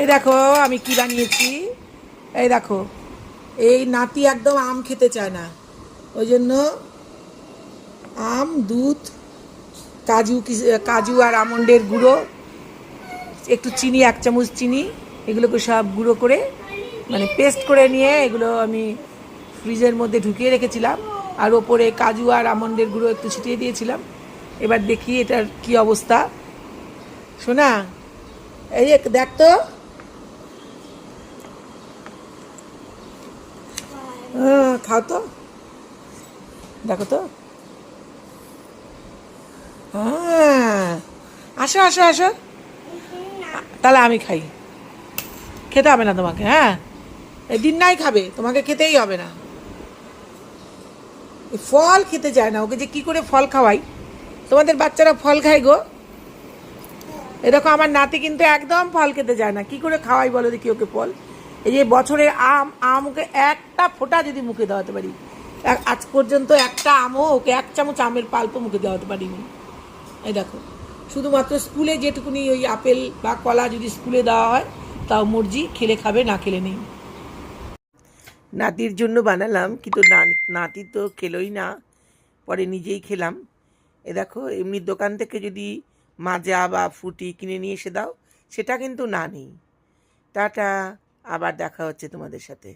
এই দেখো আমি কি বানিয়েছি। এই দেখো, এই নাতি একদম আম খেতে চায় না, ওই জন্য আম, দুধ, কাজু আর আমন্ডের গুঁড়ো, একটু চিনি, 1 চামচ চিনি, এগুলোকে সব গুঁড়ো করে মানে পেস্ট করে নিয়ে এগুলো আমি ফ্রিজের মধ্যে ঢুকিয়ে রেখেছিলাম। আর ওপরে কাজু আর আমন্ডের গুঁড়ো একটু ছিটিয়ে দিয়েছিলাম। এবার দেখি এটার কি অবস্থা। শোনা, এই যে দেখ তো, খাও তো, দেখো তো। হ্যাঁ, আসো আসো আসো, তাহলে আমি খাই। খেতে হবে না তোমাকে, হ্যাঁ, এই দিন নাই খাবে, তোমাকে খেতেই হবে না। ফল খেতে চায় না, ওকে যে কি করে ফল খাওয়াই। তোমাদের বাচ্চারা ফল খায় গো। এ দেখো আমার নাতি কিন্তু একদম ফল খেতে চায় না, কি করে খাওয়াই বলো দেখি ওকে ফল। এই যে বছরের আম ওকে একটা ফোঁটা যদি মুখে দেওয়াতে পারি, আজ পর্যন্ত একটা আমও ওকে 1 চামচ আমের পাল্প মুখে দেওয়াতে পারিনি। এই দেখো, শুধুমাত্র স্কুলে যেটুকুনি ওই আপেল বা কলা যদি স্কুলে দেওয়া হয় তাও মর্জি, খেলে খাবে, না খেলে নেই। নাতির জন্য বানালাম, কিন্তু নাতি তো খেলোই না, পরে নিজেই খেলাম। এ দেখো, এমনি দোকান থেকে যদি মাজা বা ফুটি কিনে নিয়ে এসে দাও, সেটা কিন্তু না নেই। টাটা, আবার দেখা হচ্ছে তোমাদের সাথে।